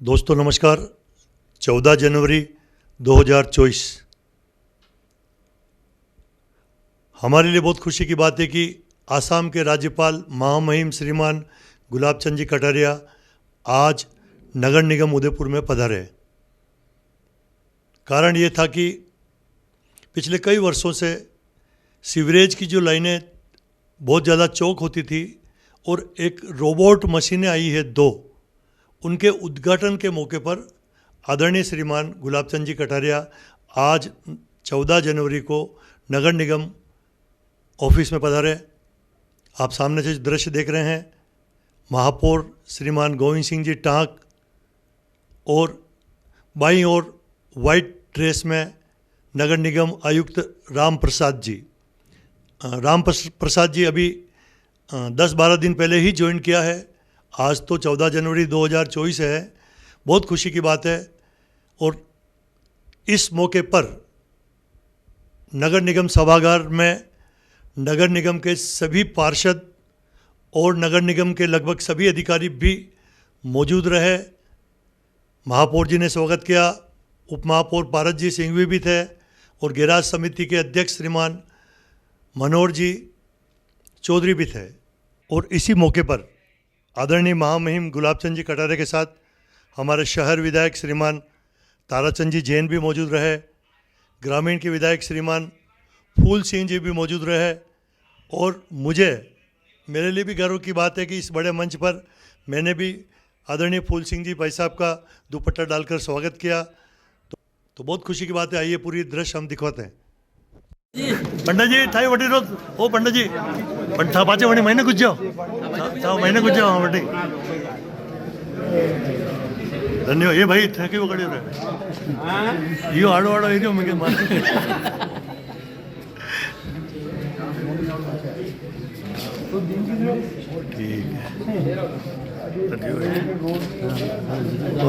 दोस्तों नमस्कार। 14 जनवरी 2024 हमारे लिए बहुत खुशी की बात है कि आसाम के राज्यपाल महामहिम श्रीमान गुलाब चंद जी कटारिया आज नगर निगम उदयपुर में पधारे। कारण ये था कि पिछले कई वर्षों से सीवरेज की जो लाइनें बहुत ज़्यादा चौक होती थी और एक रोबोट मशीनें आई है दो, उनके उद्घाटन के मौके पर आदरणीय श्रीमान गुलाब चंद जी कटारिया आज 14 जनवरी को नगर निगम ऑफिस में पधारे। आप सामने से दृश्य देख रहे हैं, महापौर श्रीमान गोविंद सिंह जी टाँक और बाईं ओर वाइट ड्रेस में नगर निगम आयुक्त राम प्रसाद जी। राम प्रसाद जी अभी 10-12 दिन पहले ही ज्वाइन किया है। आज तो 14 जनवरी 2024 है, बहुत खुशी की बात है। और इस मौके पर नगर निगम सभागार में नगर निगम के सभी पार्षद और नगर निगम के लगभग सभी अधिकारी भी मौजूद रहे। महापौर जी ने स्वागत किया, उप महापौर पारस जी सिंघवी भी थे और गैराज समिति के अध्यक्ष श्रीमान मनोहर जी चौधरी भी थे। और इसी मौके पर आदरणीय महामहिम गुलाब चंद जी कटारिया के साथ हमारे शहर विधायक श्रीमान ताराचंद जी जैन भी मौजूद रहे, ग्रामीण के विधायक श्रीमान फूल सिंह जी भी मौजूद रहे। और मेरे लिए भी गर्व की बात है कि इस बड़े मंच पर मैंने भी आदरणीय फूल सिंह जी भाई साहब का दुपट्टा डालकर स्वागत किया, तो बहुत खुशी की बात है। आइए पूरी दृश्य हम दिखवाते हैं। पंडित जी थाई वटी रोज ओ पंडित जी पण था पाचे वणी महीने कुछ जाओ था महीने कुछ जाओ वटी धन्यवाद। ये भाई थे कि वो कड़ी रहे यो आड़ो आड़ो एरियो में मार ठीक है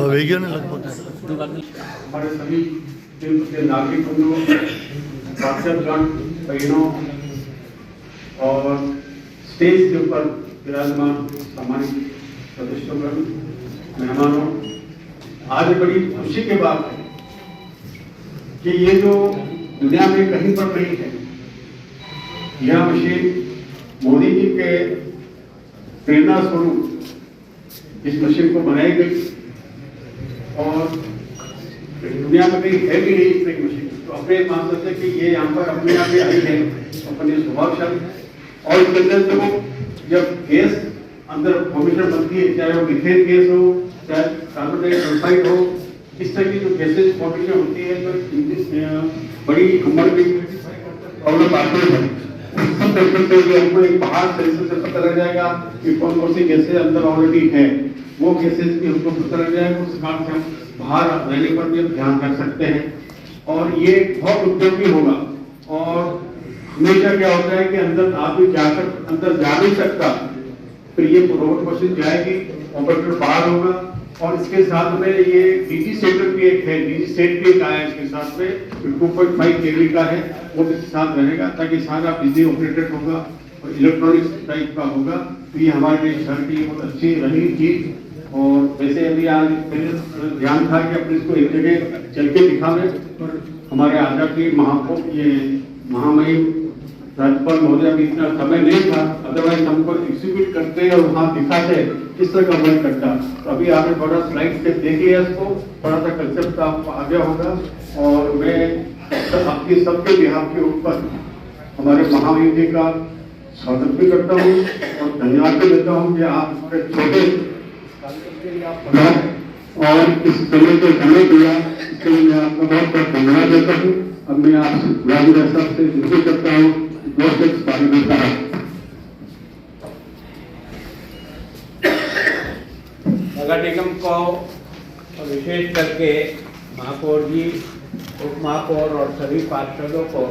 वेगियो ने लगभग हमारे सभी के नागरिक बंधुओं, पार्षदगण, बहनों और स्टेज के ऊपर विराजमान सम्मानित सदस्योगण, मेहमानों, आज बड़ी खुशी की बात है कि ये जो दुनिया में कहीं पर नहीं है, यह मशीन मोदी जी के प्रेरणा स्वरूप इस मशीन को बनाई गई और दुनिया में कहीं है भी नहीं इस तरह की मशीन। तो अपने मान सकते कि ये यहाँ पर अपने आप ही आई है, अपने स्वभावशाली है। और इसके अंदर जो जब गैस अंदर फॉर्मेशन बनती है, चाहे वो मीथेन गैस हो, चाहे कार्बन डाइऑक्साइड हो, इस तरह की जो गैसेज फॉर्मेशन होती है तो बड़ी उम्र की प्रॉब्लम आती है। सब देखते हमको एक बाहर तरीके से पता लग जाएगा कि कौन कौन सी गैसेज अंदर ऑलरेडी है, वो गैसेज भी हमको पता लग जाएगा। उस कारण से हम बाहर रहने पर भी ध्यान रख सकते हैं और ये बहुत उपयोगी होगा। और हमेशा क्या होता है कि अंदर आदमी जाकर अंदर जा नहीं सकता, फिर ये रोबोट मशीन जाएगी, ऑपरेटर बाहर होगा। और इसके साथ में ये डीजी सेटर भी एक है, डीजी सेट भी एक आया इसके साथ में 2.5 केवी का है, वो भी साथ रहेगा ताकि सारा बिजली ऑपरेटेड होगा और इलेक्ट्रॉनिक्स टाइप का होगा। तो ये हमारे लिए शहर की बहुत अच्छी रही चीज। और वैसे अभी आज मेरे ध्यान था कि अपने इसको एक जगह चल के दिखावे, पर हमारे आदरणीय महापौर ये महामहिम राज्यपाल महोदय भी इतना समय नहीं था, अदरवाइज हमको एग्जीक्यूट करते और वहाँ दिखाते किस तरह का वर्क करता। तो अभी आपने थोड़ा स्लाइड से देख लिया, इसको थोड़ा सा कंसेप्ट आपको आ गया होगा। और मैं आपकी सबके बिहाफ के ऊपर हमारे महामहिम जी का स्वागत भी करता हूँ और धन्यवाद भी देता हूँ कि आप छोटे और इस समय को समय दिया, इसके लिए मैं आपको बहुत बहुत धन्यवाद देता हूँ। अब मैं आपसे गुलाब साहब से विनती करता हूँ, नगर निगम को विशेष करके महापौर जी, उप महापौर और सभी पार्षदों को,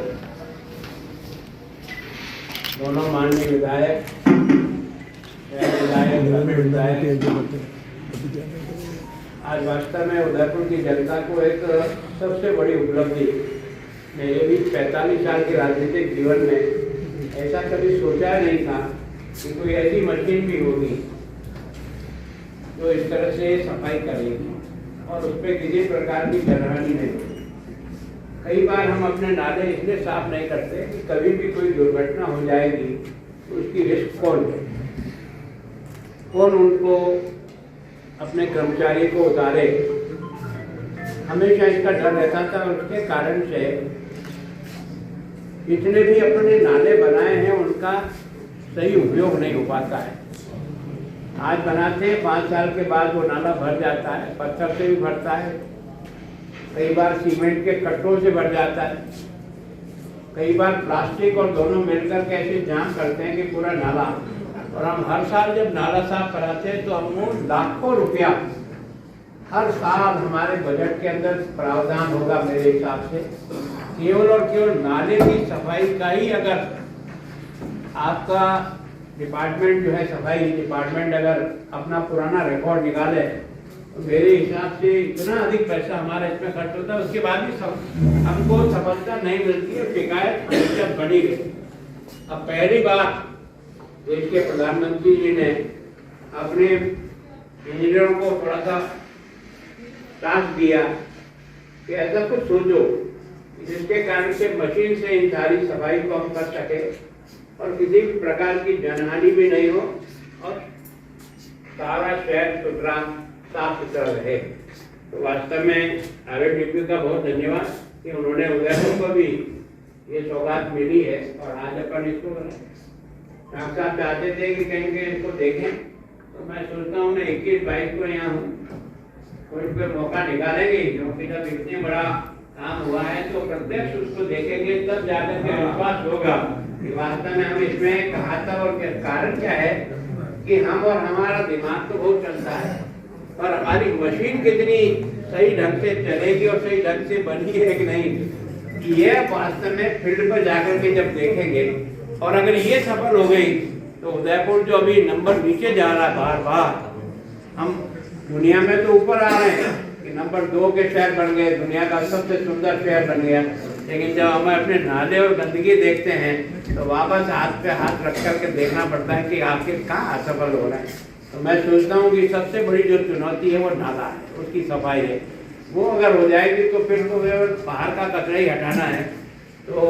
दोनों माननीय विधायक, आज वास्तव में उदयपुर की जनता को एक सबसे बड़ी उपलब्धि। मेरे भी 45 साल के राजनीतिक जीवन में ऐसा कभी सोचा नहीं था कि कोई ऐसी मशीन भी होगी जो इस तरह से सफाई करेगी और उस पर किसी प्रकार की जनहानि नहीं होगी। कई बार हम अपने नाले इसलिए साफ नहीं करते कि कभी भी कोई दुर्घटना हो जाएगी तो उसकी रिस्क कौन है, कौन उनको अपने कर्मचारी को उतारे। हमेशा इसका डर रहता था और उसके कारण से जितने भी अपने नाले बनाए हैं उनका सही उपयोग नहीं हो पाता है। आज बनाते हैं, 5 साल के बाद वो नाला भर जाता है, पत्थर से भी भरता है, कई बार सीमेंट के कट्टों से भर जाता है, कई बार प्लास्टिक और दोनों मिलकर के ऐसे जाम करते हैं कि पूरा नाला। और हम हर साल जब नाला साफ कराते हैं तो हमको लाखों रुपया हर साल हमारे बजट के अंदर प्रावधान होगा मेरे हिसाब से, केवल और केवल नाले की सफाई का ही। अगर आपका डिपार्टमेंट जो है, सफाई डिपार्टमेंट अगर अपना पुराना रिकॉर्ड निकाले तो मेरे हिसाब से इतना अधिक पैसा हमारा इसमें खर्च होता है, उसके बाद भी हमको सफलता नहीं मिलती है, शिकायत हमेशा बनी रही। अब पहली बार देश के प्रधानमंत्री जी ने अपने इंजीनियरों को थोड़ा सा टास्क दिया कि ऐसा कुछ सोचो जिसके कारण से मशीन से इन सारी सफाई को हम कर सके और किसी भी प्रकार की जनहानि भी नहीं हो और सारा शहर सुथरा साफ सुथरा रहे। तो वास्तव में RDP का बहुत धन्यवाद कि उन्होंने उदयपुर को भी ये सौगात मिली है। और आज अपन इसको डॉक्टर साहब चाहते थे कि कहीं कहीं इसको देखें, तो मैं सोचता हूँ मैं 21-22 को यहाँ हूँ, कोई मौका निकालेंगे क्योंकि जब इतने बड़ा काम हुआ है तो प्रत्यक्ष उसको देखेंगे, तब जाकर के विश्वास होगा कि वास्तव में हम इसमें कहा था। और कारण क्या है कि हम और हमारा दिमाग तो बहुत चलता है और हमारी मशीन कितनी सही ढंग से चलेगी और सही ढंग से बनी है कि नहीं, ये वास्तव में फील्ड पर जाकर के जब देखेंगे। और अगर ये सफल हो गई तो उदयपुर जो अभी नंबर नीचे जा रहा है बार बार, हम दुनिया में तो ऊपर आ रहे हैं कि नंबर 2 के शहर बन गए, दुनिया का सबसे सुंदर शहर बन गया, लेकिन जब हम अपने नाले और गंदगी देखते हैं तो वापस हाथ पे हाथ रख करके देखना पड़ता है कि आखिर कहाँ असफल हो रहा है। तो मैं सोचता हूँ कि सबसे बड़ी जो चुनौती है वो नाला है, उसकी सफाई है। वो अगर हो जाएगी तो फिर तो बाहर का कचरा ही हटाना है। तो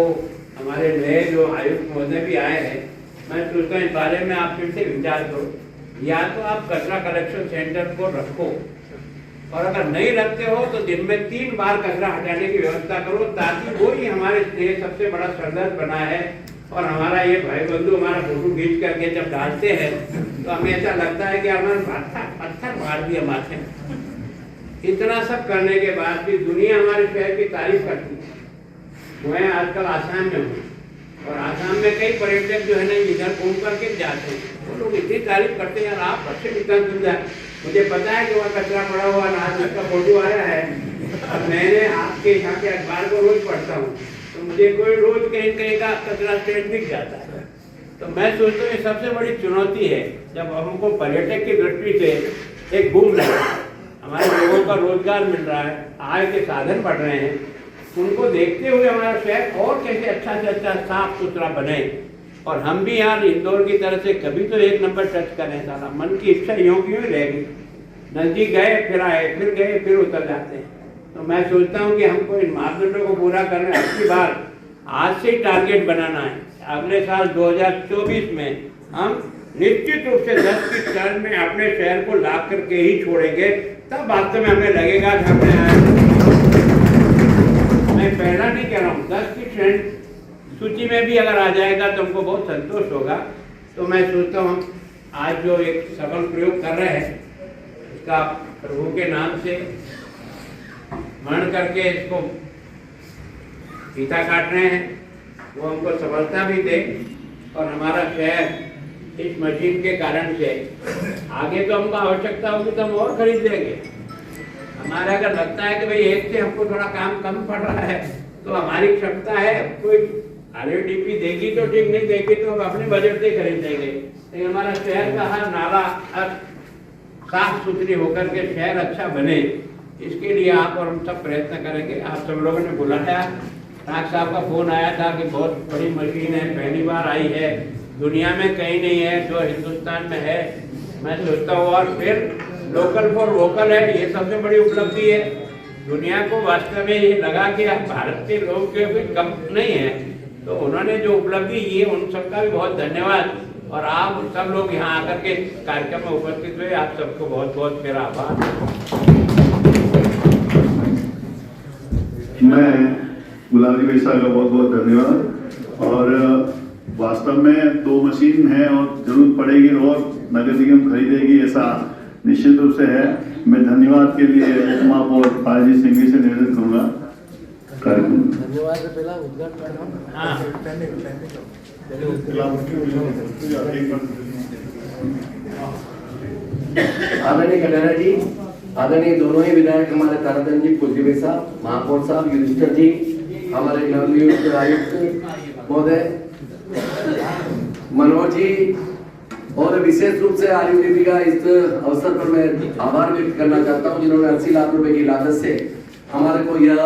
हमारे नए जो आयुक्त महोदय भी आए हैं, मैं सोचता हूँ इस बारे में आप फिर से विचार करो, या तो आप कचरा कलेक्शन सेंटर को रखो और अगर नहीं रखते हो तो दिन में 3 बार कचरा हटाने की व्यवस्था करो, ताकि वो ही हमारे लिए सबसे बड़ा सरदर्द बना है। और हमारा ये भाई बंधु हमारा फोटो खींच करके जब डालते हैं तो हमें ऐसा लगता है कि हमारे पत्थर मार दिया माथे। इतना सब करने के बाद भी दुनिया हमारे शहर की तारीफ करती है। मैं आजकल आसाम में हूँ और आसाम में कई पर्यटक जो है ना इधर घूम करके जाते हैं, वो लोग इतनी तारीफ करते हैं, यार आप पश्चिम इतना सुंदर। मुझे पता है कि वहाँ कचरा पड़ा हुआ ना, उसका फोटो आया है, मैंने आपके यहाँ के अखबार को रोज पढ़ता हूँ, तो मुझे कोई रोज कहीं कहीं का कचरा स्टैंड दिख जाता है। तो मैं सोचता हूँ ये सबसे बड़ी चुनौती है, जब हमको पर्यटक की दृष्टि से एक बूम लगा, हमारे लोगों का रोजगार मिल रहा है, आय के साधन बढ़ रहे हैं, उनको देखते हुए हमारा शहर और कैसे अच्छा से अच्छा साफ सुथरा बने और हम भी यहाँ इंदौर की तरह से कभी तो 1 नंबर टच करें। सारा मन की इच्छा यूँ की यूँ रहेगी, नजदीक गए फिर आए, फिर गए फिर उतर जाते हैं। तो मैं सोचता हूँ कि हमको इन मापदंडों को पूरा करना, अगली बार आज से टारगेट बनाना है। अगले साल 2024 में हम निश्चित रूप से 10 की टर्न में अपने शहर को ला करके ही छोड़ेंगे, तब वास्तव में हमें लगेगा कि हमने, मैं पहला नहीं कह रहा हूँ, 10 की ट्रेंड सूची में भी अगर आ जाएगा तो हमको बहुत संतोष होगा। तो मैं सोचता हूँ आज जो एक सफल प्रयोग कर रहे हैं, इसका प्रभु के नाम से स्मरण करके इसको फीता काट रहे हैं, वो हमको सफलता भी दे और हमारा शहर इस मशीन के कारण से आगे तो हमको आवश्यकता होगी तो हम और खरीद लेंगे। हमारा अगर लगता है कि भाई एक से हमको थोड़ा काम कम पड़ रहा है तो हमारी क्षमता है, कोई RDP देगी तो ठीक, नहीं देगी तो हम अपने बजट से खरीद लेंगे। लेकिन हमारा शहर का हर नाला साफ सुथरी होकर के शहर अच्छा बने, इसके लिए आप और हम सब प्रयत्न करेंगे। आप सब लोगों ने बुलाया, डॉक्टर साहब का फोन आया था कि बहुत बड़ी मशीन है, पहली बार आई है, दुनिया में कहीं नहीं है, जो हिंदुस्तान में है। मैं सोचता हूँ और फिर लोकल फॉर वोकल है, ये सबसे बड़ी उपलब्धि है। दुनिया को वास्तव में ये लगा कि भारत के लोग के भी कम नहीं है, तो उन्होंने जो उपलब्धि की उन सबका भी बहुत धन्यवाद। और आप सब लोग यहाँ आकर के कार्यक्रम में उपस्थित हुए, आप सबको बहुत बहुत मेरा आभार। मैं गुलाब जी भाई साहब का बहुत बहुत धन्यवाद। और वास्तव में 2 मशीन है और जरूरत पड़ेगी और नगर निगम खरीदेगी, ऐसा निश्चित रूप से है। मैं धन्यवाद के लिए उपमहापौर पारजी सिंह से निवेदन करूंगा। धन्यवाद से पहला उद्घाटन। हाँ, आदरणीय कटारा जी, आदरणीय दोनों ही विधायक हमारे ताराचंद जी, कुलदीप साहब, महापौर साहब, युधिष्ठिर जी, हमारे नवनियुक्त आयुक्त महोदय मनोज जी, और विशेष रूप से आरयूडीपी का इस अवसर पर मैं आभार व्यक्त करना चाहता हूं, जिन्होंने 80 लाख रुपए की लागत से हमारे को यह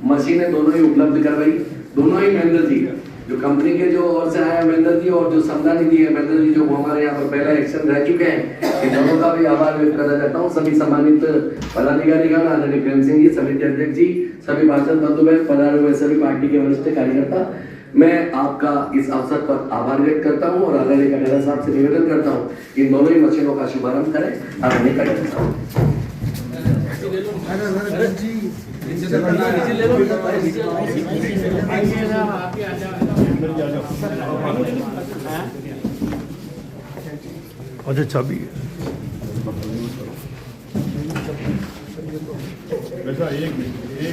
मशीनें दोनों ही उपलब्ध करवाई। दोनों ही महेंद्र जी, जो कंपनी के जो ओर से आए हैं महेंद्र जी, और जो समदा निधि है महेंद्र जी, जो हमारे यहाँ पर पहला एक्शन रह चुके हैं, इन दोनों का भी आभार व्यक्त करना चाहता हूँ। सभी सम्मानित पदाधिकारीगण, आदरणीय प्रेम सिंह जी, समिति अध्यक्ष जी, सभी पार्षद बंधुगण, पधारे हुए सभी पार्टी के वरिष्ठ कार्यकर्ता, मैं आपका इस अवसर पर आभार व्यक्त करता हूं और आदरणीय कटारा साहब से निवेदन करता हूं कि इन दोनों ही मशीनों का शुभारंभ करें। आदरणीय कटारा साहब। अच्छा चाबी वैसा एक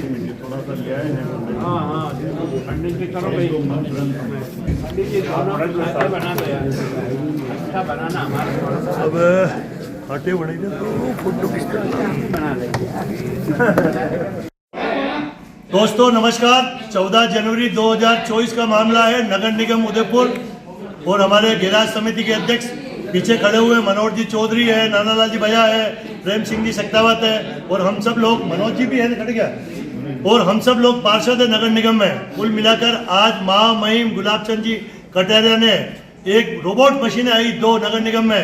मिनट थोड़ा सा ले आए हैं। हाँ, पंडित जी करो भाई, पंडित जी दोनों अच्छा बना दो यार, अच्छा बनाना हमारा। अब आटे बढ़ेगा तो फोटो बना लेंगे। दोस्तों नमस्कार। 14 जनवरी 2024 का मामला है। नगर निगम उदयपुर और हमारे गैराज समिति के अध्यक्ष पीछे खड़े हुए मनोज जी चौधरी है, नानालाल जी भैया है, प्रेम सिंह जी सक्तावत है, और हम सब लोग, मनोज जी भी है खड़े क्या, और हम सब लोग पार्षद है नगर निगम में। कुल मिलाकर आज महामहिम गुलाबचंद जी कटारिया ने एक रोबोट मशीनें आई 2 नगर निगम में,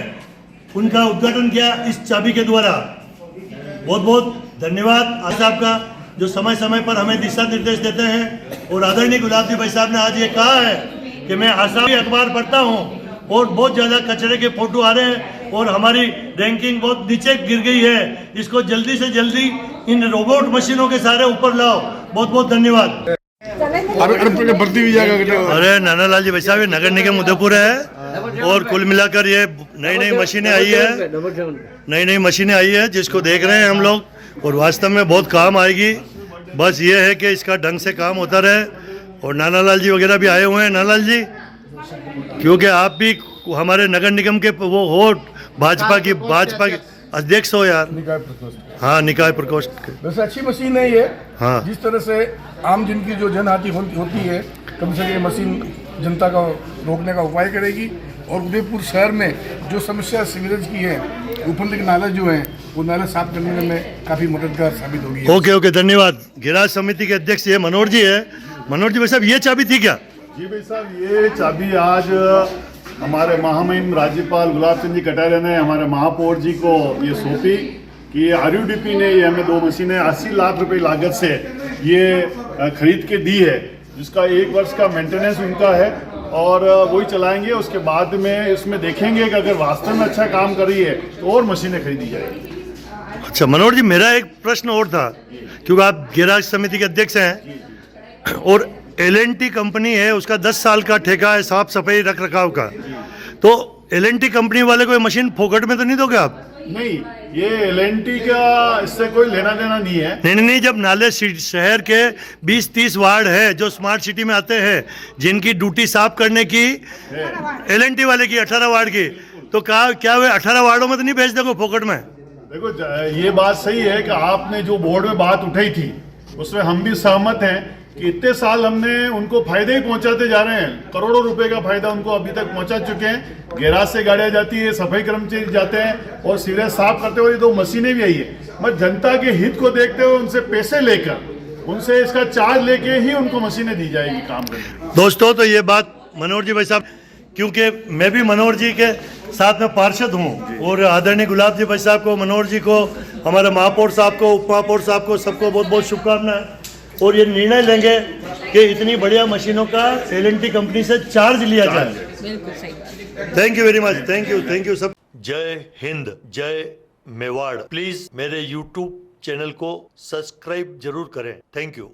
उनका उद्घाटन किया इस चाबी के द्वारा। बहुत बहुत धन्यवाद आज साहब का, जो समय समय पर हमें दिशा निर्देश देते हैं। और आदरणीय गुलाब जी भाई साहब ने आज ये कहा है कि मैं आसामी अखबार पढ़ता हूँ और बहुत ज़्यादा कचरे के फोटो आ रहे हैं और हमारी रैंकिंग बहुत नीचे गिर गई है, इसको जल्दी से जल्दी इन रोबोट मशीनों के सारे ऊपर लाओ। बहुत बहुत धन्यवाद। अरे नानालाल जी भाई साहब, ये नगर निगम उदयपुर है और कुल मिलाकर ये नई मशीनें आई है, नई मशीनें आई है जिसको देख रहे हैं हम लोग, और वास्तव में बहुत काम आएगी। बस ये है कि इसका ढंग से काम होता रहे। और नानालाल जी वगैरह भी आए हुए हैं। नानालाल जी, क्योंकि आप भी हमारे नगर निगम के वो हो, भाजपा के अध्यक्ष हो यार। निकाय प्रकोष्ठ। हाँ, निकाय प्रकोष्ठ। वैसे अच्छी मशीन है ये। हाँ, जिस तरह से आम जन की जो जनहानि होती है, कम से कम ये मशीन जनता का रोकने का उपाय करेगी। और उदयपुर शहर में जो समस्या सीवरेज की है, ऊपर के नाले जो हैं, वो नाले साफ करने में काफ़ी मददगार साबित होगी। ओके, धन्यवाद। गैराज समिति के अध्यक्ष ये मनोज जी है। मनोज जी भाई साहब, ये चाबी थी क्या? जी भाई साहब, ये चाबी आज हमारे महामहिम राज्यपाल गुलाबचंद जी कटारिया ने हमारे महापौर जी को ये सौंपी कि आरयूडीपी ने ये हमें 2 मशीनें 80 लाख रुपए लागत से ये खरीद के दी है, जिसका 1 वर्ष का मेंटेनेंस उनका है और वही चलाएंगे। उसके बाद में इसमें देखेंगे कि अगर वास्तव में अच्छा काम कर रही है तो और मशीनें खरीदी जाएगी। अच्छा मनोज जी, मेरा एक प्रश्न और था, क्योंकि आप गैराज समिति के अध्यक्ष हैं और L&T कंपनी है, उसका 10 साल का ठेका है साफ सफाई रख रखाव का, तो L&T कंपनी वाले को मशीन फोकट में तो नहीं दोगे आप? नहीं, ये L&T का इससे कोई लेना देना नहीं है। नहीं, जब नाले शहर के 20-30 वार्ड है जो स्मार्ट सिटी में आते हैं, जिनकी ड्यूटी साफ करने की L&T वाले की 18 वार्ड की, तो क्या वे 18 वार्डों में तो नहीं भेज दोगे फोकट में? देखो, ये बात सही है कि आपने जो बोर्ड में बात उठाई थी उसमें हम भी सहमत हैं कि इतने साल हमने उनको फायदे ही पहुंचाते जा रहे हैं। करोड़ों रुपए का फायदा उनको अभी तक पहुंचा चुके हैं। गैराज से गाड़ियां जाती है, सफाई कर्मचारी जाते हैं और सीवरेज साफ करते हुए 2 मशीनें भी आई है। मैं जनता के हित को देखते हुए उनसे पैसे लेकर, उनसे इसका चार्ज लेके ही उनको मशीनें दी जाएगी काम करने। दोस्तों, तो ये बात मनोहर जी भाई साहब क्योंकि मैं भी मनोहर जी के साथ में पार्षद हूँ और आदरणीय गुलाब जी भाई साहब को, मनोहर जी को, हमारे महापौर साहब को, उप महापौर साहब को, सबको बहुत बहुत शुभकामनाएं। और ये निर्णय लेंगे कि इतनी बढ़िया मशीनों का एल&टी कंपनी से चार्ज लिया जाए। बिल्कुल सही बात। Thank you very much, thank you सब। जय हिंद, जय मेवाड़। प्लीज मेरे YouTube चैनल को सब्सक्राइब जरूर करें। Thank you.